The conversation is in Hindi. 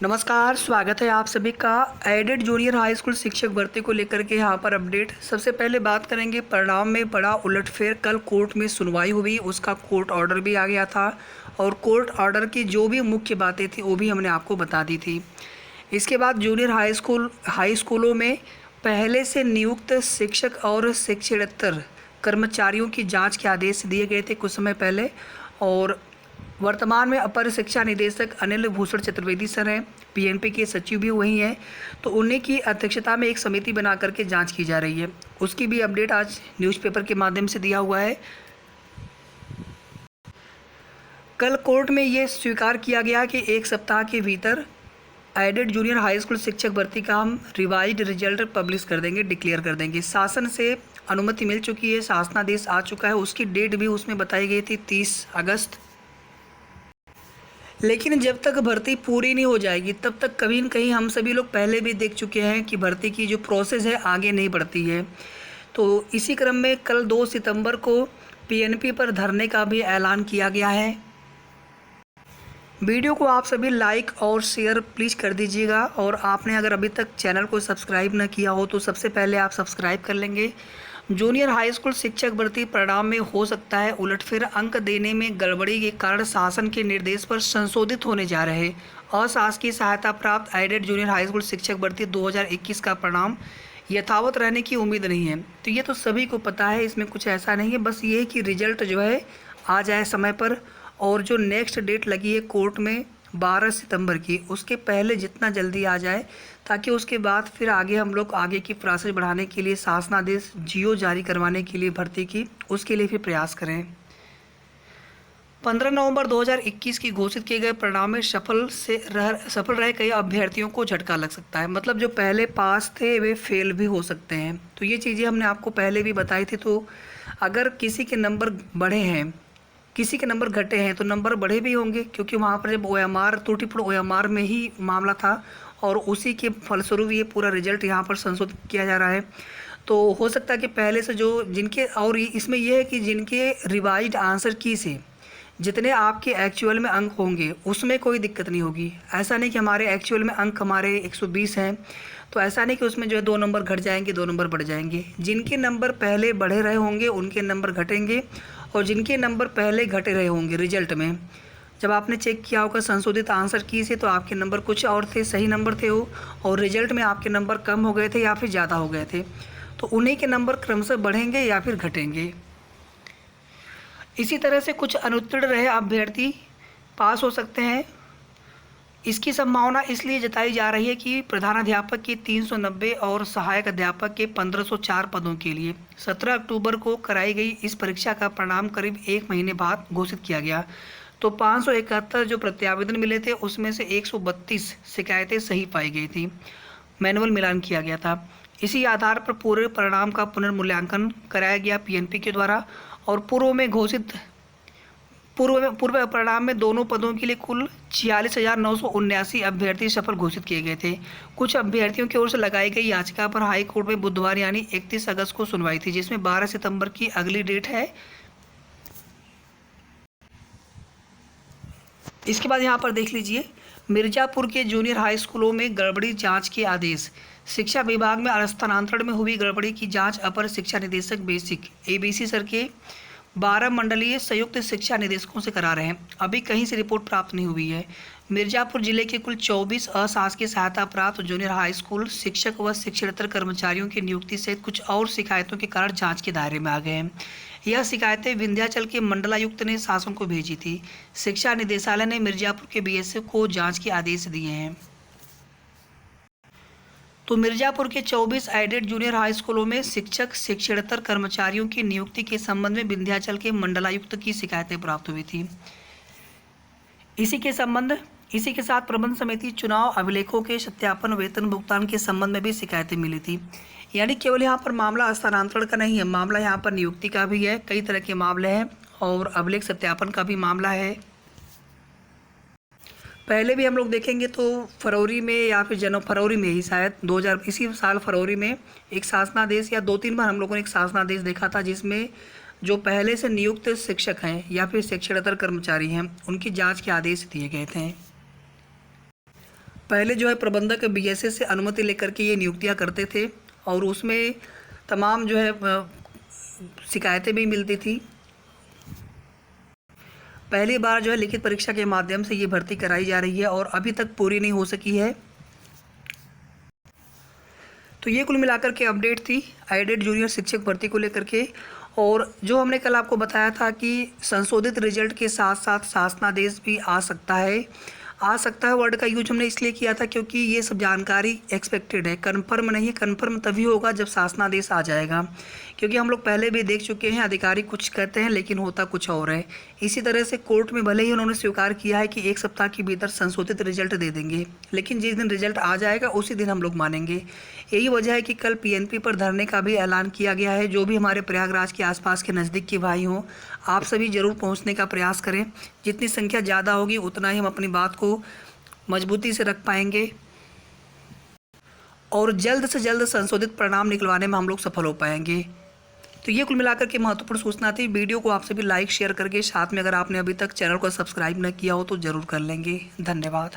नमस्कार, स्वागत है आप सभी का एडेड जूनियर हाई स्कूल शिक्षक भर्ती को लेकर के यहाँ पर अपडेट। सबसे पहले बात करेंगे परिणाम में बड़ा उलटफेर। कल कोर्ट में सुनवाई हुई, उसका कोर्ट ऑर्डर भी आ गया था और कोर्ट ऑर्डर की जो भी मुख्य बातें थी वो भी हमने आपको बता दी थी। इसके बाद जूनियर हाई स्कूलों में पहले से नियुक्त शिक्षक और शिक्षकेतर कर्मचारियों की जाँच के आदेश दिए गए थे कुछ समय पहले। और वर्तमान में अपर शिक्षा निदेशक अनिल भूषण चतुर्वेदी सर हैं, पीएनपी के सचिव भी वही हैं, तो उन्हीं की अध्यक्षता में एक समिति बना करके जांच की जा रही है। उसकी भी अपडेट आज न्यूज़पेपर के माध्यम से दिया हुआ है। कल कोर्ट में ये स्वीकार किया गया कि एक सप्ताह के भीतर एडेड जूनियर हाई स्कूल शिक्षक भर्ती का हम रिवाइज्ड रिजल्ट पब्लिश कर देंगे, डिक्लेयर कर देंगे। शासन से अनुमति मिल चुकी है, शासनादेश आ चुका है, उसकी डेट भी उसमें बताई गई थी 30 अगस्त। लेकिन जब तक भर्ती पूरी नहीं हो जाएगी तब तक कहीं न कहीं हम सभी लोग पहले भी देख चुके हैं कि भर्ती की जो प्रोसेस है आगे नहीं बढ़ती है। तो इसी क्रम में कल 2 सितंबर को पीएनपी पर धरने का भी ऐलान किया गया है। वीडियो को आप सभी लाइक और शेयर प्लीज़ कर दीजिएगा, और आपने अगर अभी तक चैनल को सब्सक्राइब न किया हो तो सबसे पहले आप सब्सक्राइब कर लेंगे। जूनियर हाई स्कूल शिक्षक भर्ती परिणाम में हो सकता है उलटफेर। अंक देने में गड़बड़ी के कारण शासन के निर्देश पर संशोधित होने जा रहे अशासकीय सहायता प्राप्त एडेड जूनियर हाई स्कूल शिक्षक भर्ती 2021 का परिणाम यथावत रहने की उम्मीद नहीं है। तो ये तो सभी को पता है, इसमें कुछ ऐसा नहीं है, बस ये है कि रिजल्ट जो है आ जाए समय पर। और जो नेक्स्ट डेट लगी है कोर्ट में 12 सितंबर की, उसके पहले जितना जल्दी आ जाए, ताकि उसके बाद फिर आगे हम लोग आगे की प्रोसेस बढ़ाने के लिए शासनादेश जीओ जारी करवाने के लिए भर्ती की, उसके लिए फिर प्रयास करें। 15 नवंबर 2021 की घोषित किए गए परिणाम में सफल रहे कई अभ्यर्थियों को झटका लग सकता है। मतलब जो पहले पास थे वे फेल भी हो सकते हैं। तो ये चीज़ें हमने आपको पहले भी बताई थी। तो अगर किसी के नंबर बढ़े हैं, किसी के नंबर घटे हैं, तो नंबर बढ़े भी होंगे, क्योंकि वहाँ पर जब ओएमआर त्रुटिपूर्ण ओएमआर में ही मामला था और उसी के फलस्वरूप ये पूरा रिजल्ट यहाँ पर संशोधित किया जा रहा है। तो हो सकता है कि पहले से जो जिनके, और इसमें यह है कि जिनके रिवाइज्ड आंसर की से जितने आपके एक्चुअल में अंक होंगे उसमें कोई दिक्कत नहीं होगी। ऐसा नहीं कि हमारे एक्चुअल में अंक हमारे 120 हैं, तो ऐसा नहीं कि उसमें जो है 2 नंबर घट जाएंगे, 2 नंबर बढ़ जाएंगे। जिनके नंबर पहले बढ़े रहे होंगे उनके नंबर घटेंगे, और जिनके नंबर पहले घटे रहे होंगे रिजल्ट में, जब आपने चेक किया होगा संशोधित आंसर की से, तो आपके नंबर कुछ और थे, सही नंबर थे वो, और रिजल्ट में आपके नंबर कम हो गए थे या फिर ज़्यादा हो गए थे, तो उन्हीं के नंबर क्रमशः बढ़ेंगे या फिर घटेंगे। इसी तरह से कुछ अनुत्तीर्ण रहे अभ्यर्थी पास हो सकते हैं। इसकी संभावना इसलिए जताई जा रही है कि प्रधानाध्यापक के 390 और सहायक अध्यापक के 1504 पदों के लिए 17 अक्टूबर को कराई गई इस परीक्षा का परिणाम करीब 1 महीने बाद घोषित किया गया। तो 571 जो प्रत्यावेदन मिले थे उसमें से 132 शिकायतें सही पाई गई थी, मैनुअल मिलान किया गया था। इसी आधार पर पूरे परिणाम का पुनर्मूल्यांकन कराया गया पीएनपी के द्वारा, और पूर्व परिणाम में दोनों पदों के लिए कुल 46,979 अभ्यर्थी सफल घोषित किए गए थे। कुछ अभ्यर्थियों की ओर से लगाई गई याचिका पर हाई कोर्ट में बुधवार यानी 31 अगस्त को सुनवाई थी, जिसमें 12 सितंबर की अगली डेट है। इसके बाद यहाँ पर देख लीजिए, मिर्जापुर के जूनियर हाई स्कूलों में गड़बड़ी जांच के आदेश। शिक्षा विभाग में स्थानांतरण में हुई गड़बड़ी की जांच अपर शिक्षा निदेशक बेसिक एबीसी सर के 12 मंडलीय संयुक्त शिक्षा निदेशकों से करा रहे हैं। अभी कहीं से रिपोर्ट प्राप्त नहीं हुई है। मिर्जापुर जिले के कुल 24 अशासकीय सहायता प्राप्त जूनियर हाई स्कूल शिक्षक व शिक्षकेतर कर्मचारियों की नियुक्ति सहित कुछ और शिकायतों के कारण जांच के दायरे में आ गए हैं। यह शिकायतें विंध्याचल के मंडलायुक्त ने शासन को भेजी थी। शिक्षा निदेशालय ने मिर्जापुर के बीएसएफ को जांच के आदेश दिए हैं। तो मिर्जापुर के 24 एडेड जूनियर हाई स्कूलों में शिक्षक शिक्षकेतर कर्मचारियों की नियुक्ति के संबंध में विंध्याचल के मंडलायुक्त की शिकायतें प्राप्त हुई थी। इसी के साथ प्रबंध समिति चुनाव अभिलेखों के सत्यापन वेतन भुगतान के संबंध में भी शिकायतें मिली थी। यानी केवल यहाँ पर मामला स्थानांतरण का नहीं है, मामला यहाँ पर नियुक्ति का भी है, कई तरह के मामले हैं, और अभिलेख सत्यापन का भी मामला है। पहले भी हम लोग देखेंगे तो फरवरी में या फिर फरवरी में ही शायद 2000 इसी साल फरवरी में एक शासनादेश, या 2-3 बार हम लोगों ने एक शासनादेश देखा था, जिसमें जो पहले से नियुक्त शिक्षक हैं या फिर शिक्षकेतर कर्मचारी हैं उनकी जांच के आदेश दिए गए थे। पहले जो है प्रबंधक बीएसए से अनुमति लेकर के ये नियुक्तियां करते थे और उसमें तमाम जो है शिकायतें भी मिलती थी। पहली बार जो है लिखित परीक्षा के माध्यम से ये भर्ती कराई जा रही है और अभी तक पूरी नहीं हो सकी है। तो ये कुल मिलाकर के अपडेट थी एडेड जूनियर शिक्षक भर्ती को लेकर के। और जो हमने कल आपको बताया था कि संशोधित रिजल्ट के साथ साथ शासनादेश भी आ सकता है वर्ड का यूज हमने इसलिए किया था क्योंकि ये सब जानकारी एक्सपेक्टेड है, कन्फर्म नहीं है। कन्फर्म तभी होगा जब शासनादेश आ जाएगा, क्योंकि हम लोग पहले भी देख चुके हैं अधिकारी कुछ कहते हैं लेकिन होता कुछ और है। इसी तरह से कोर्ट में भले ही उन्होंने स्वीकार किया है कि 1 सप्ताह के भीतर संशोधित रिजल्ट दे देंगे, लेकिन जिस दिन रिजल्ट आ जाएगा उसी दिन हम लोग मानेंगे। यही वजह है कि कल पीएनपी पर धरने का भी ऐलान किया गया है। जो भी हमारे प्रयागराज के आसपास के नज़दीक के भाई हों, आप सभी ज़रूर पहुंचने का प्रयास करें। जितनी संख्या ज़्यादा होगी उतना ही हम अपनी बात को मजबूती से रख पाएंगे और जल्द से जल्द संशोधित परिणाम निकलवाने में हम लोग सफल हो पाएंगे। तो ये कुल मिलाकर के महत्वपूर्ण सूचना थी। वीडियो को आप सभी लाइक शेयर करके, साथ में अगर आपने अभी तक चैनल को सब्सक्राइब न किया हो तो ज़रूर कर लेंगे। धन्यवाद।